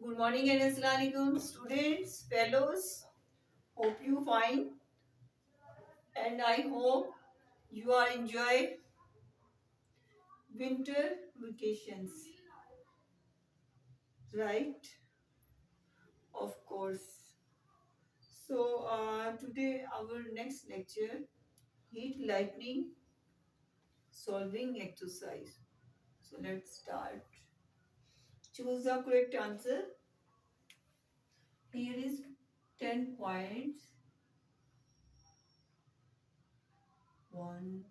Good morning and assalamu alaikum, students, fellows. Hope you fine and I hope you are enjoy winter vacations, right? Of course. So today our next lecture, heat lightning solving exercise. So let's start. Choose the correct answer. Here is 10 points. 1,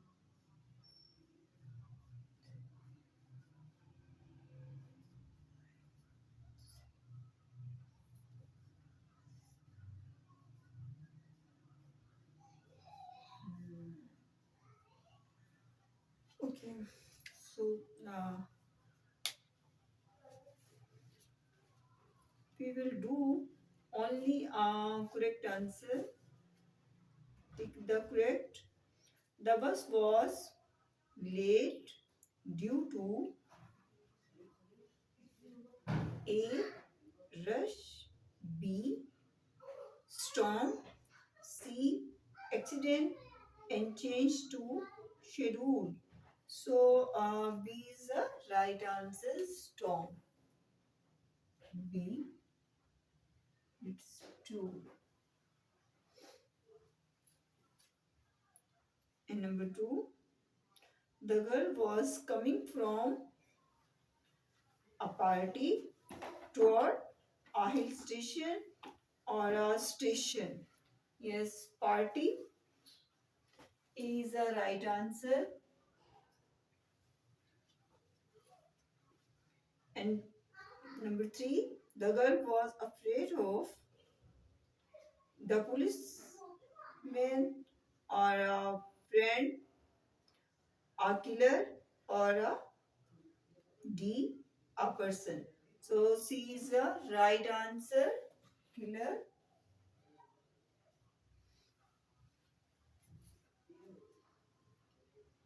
okay. So we will do only correct answer. Take the correct. The bus was late due to A. Rush, B. Storm, C. Accident and change to schedule. So B is the right answer. Storm. B. It's 2. And number 2. The girl was coming from a party toward a hill station or a station. Yes, party is the right answer. And number 3, the girl was afraid of the policeman or a friend, a killer or a D, a person. So C is the right answer, killer.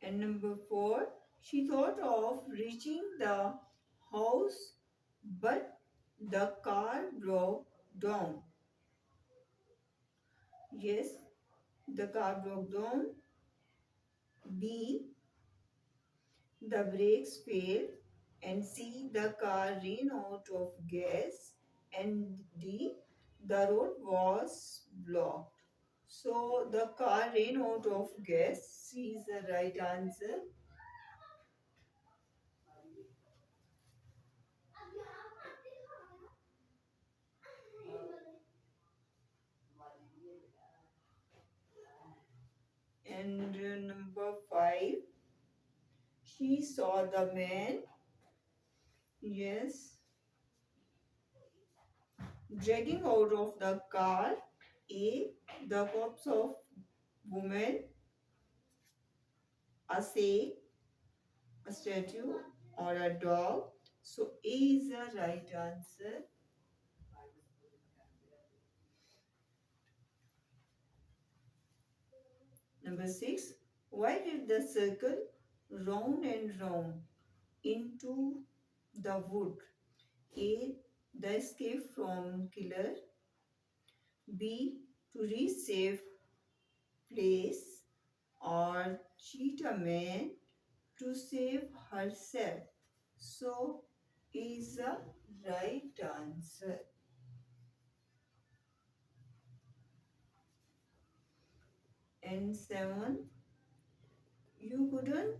And number 4, she thought of reaching the house, but the car broke down. Yes, the car broke down. B, the brakes failed. And C, the car ran out of gas. And D, the road was blocked. So the car ran out of gas. C is the right answer. And number 5, she saw the man, yes, dragging out of the car. A, the corpse of woman, a say, a statue, or a dog. So A is the right answer. Number 6, why did the circle round and round into the wood? A, the escape from killer. B, to reach safe place. Or cheat a man to save herself. So is the right answer. And 7, you couldn't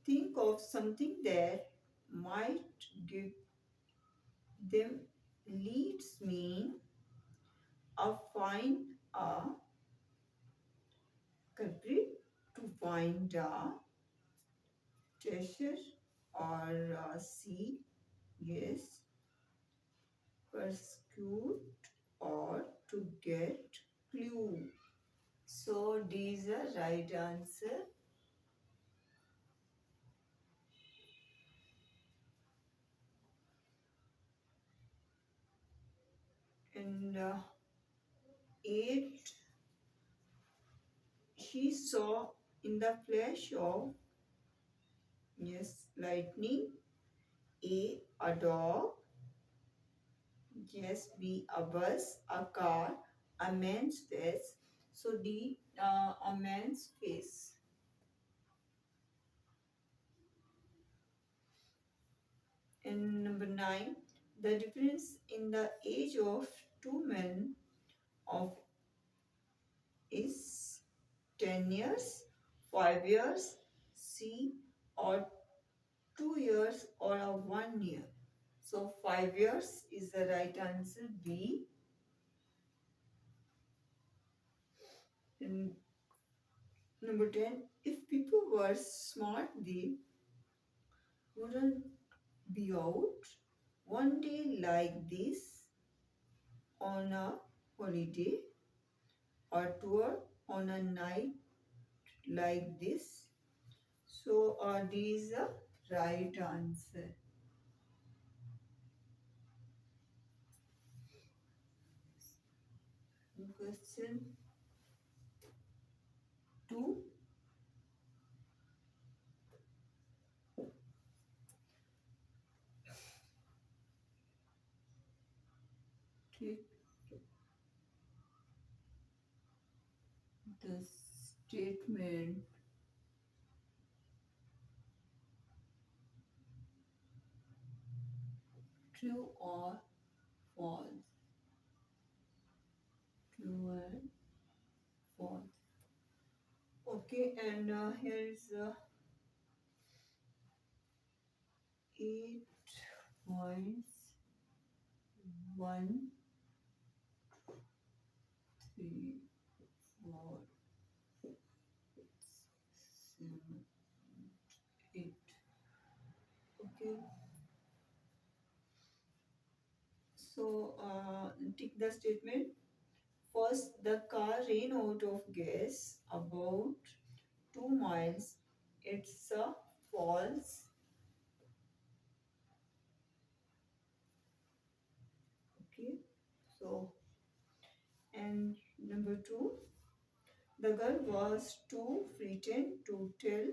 think of something that might give them leads me a find a culprit, to find a treasure, or C, yes, pursue, or to get clue. So D is the right answer. And 8, she saw in the flash of, yes, lightning. A dog. Yes, B, a bus, a car, a man's face. So D, a man's face. And number 9, the difference in the age of two men of is 10 years, 5 years, C, or 2 years or a 1 year. So 5 years is the right answer, B. And number 10, if people were smart, they wouldn't be out one day like this on a holiday or tour on a night like this. So D is the right answer. Question 2. Take the statement true or false. True and false. Okay, and here is 8 points. 1, 3, 4, 7, 8. Okay, so take the statement. First, the car ran out of gas about 2 miles. It's false. Okay, so and number 2, the girl was too frightened to tell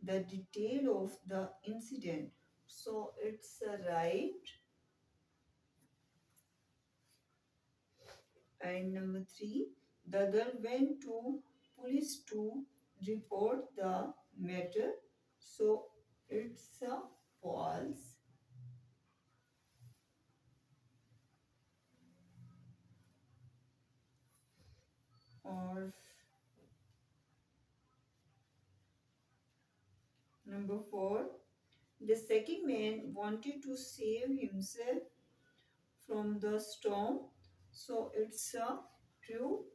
the detail of the incident. So it's right. And number 3, the girl went to police to report the matter. So it's false. Or number 4, the second man wanted to save himself from the storm. So it's true.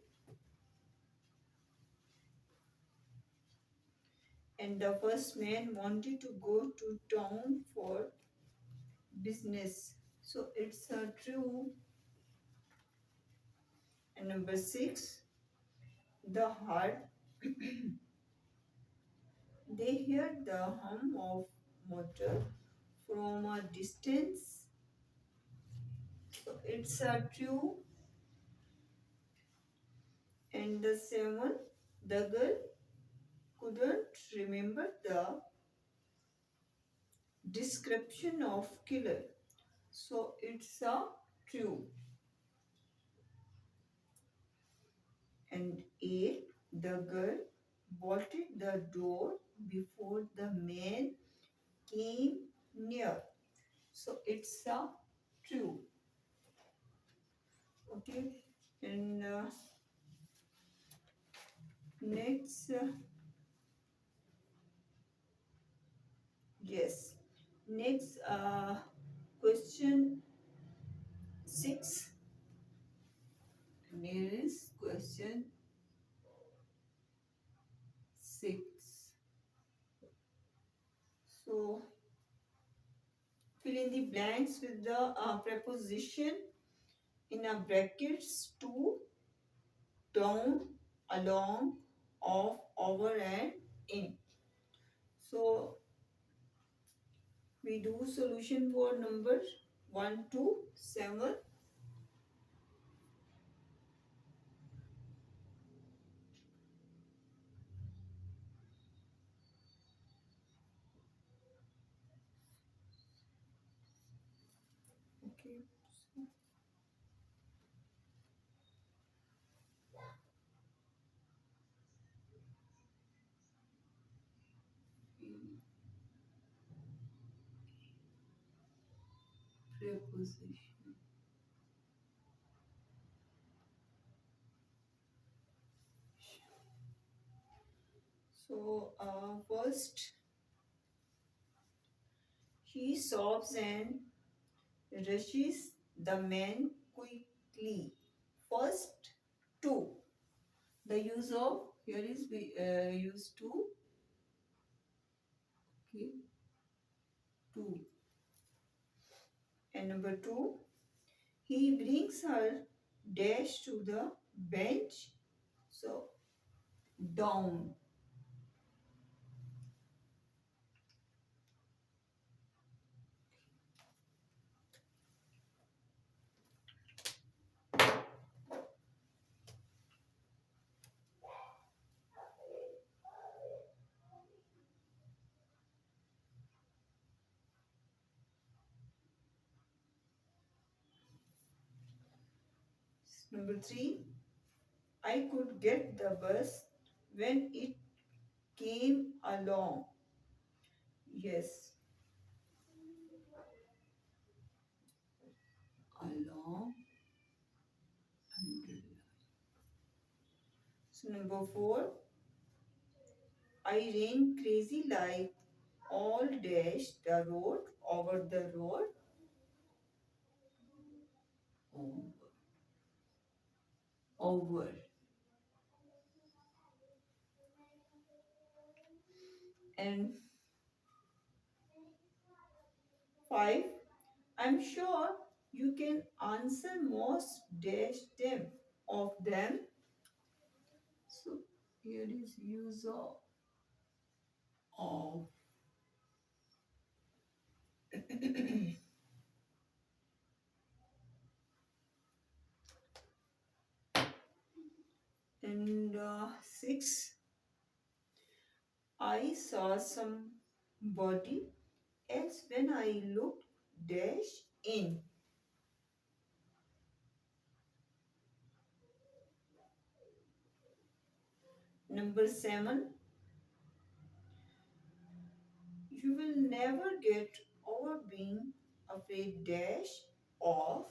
And the first man wanted to go to town for business. So it's true. And number 6, the heart. They heard the hum of motor from a distance. So it's true. And the 7, the girl couldn't remember the description of killer. So it's true. And 8, the girl bolted the door before the man came near. So it's true. Okay. And next, yes. Next question 6. Here is question 6. So fill in the blanks with the preposition in a brackets to, down, along, off, over, and in. So we do solution for numbers 1 to 7. Okay. preposition. So, first, he sobs and rushes the man quickly. First, to. The use of here is we use to. Okay, to. And number two, he brings her dash to the bench. So down. Number three, I could get the bus when it came along. Yes, along. So number four, I ran crazy like all dash the road over the road. Over. Over. And five, I'm sure you can answer most dash them of them. So here is use of. And six, I saw somebody else when I looked dash in. Number seven, you will never get over being afraid dash of.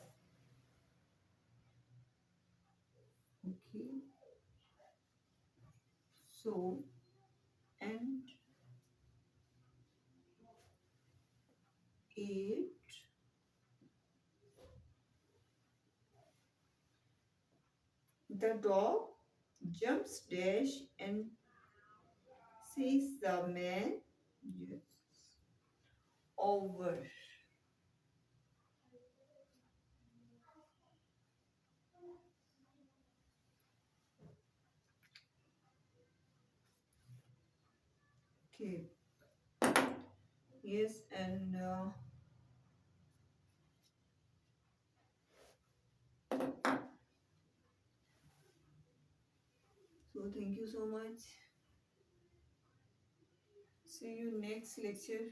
Okay, so and eight, the dog jumps dash and sees the man. Yes, over. Okay, yes, and so thank you so much. See you next lecture.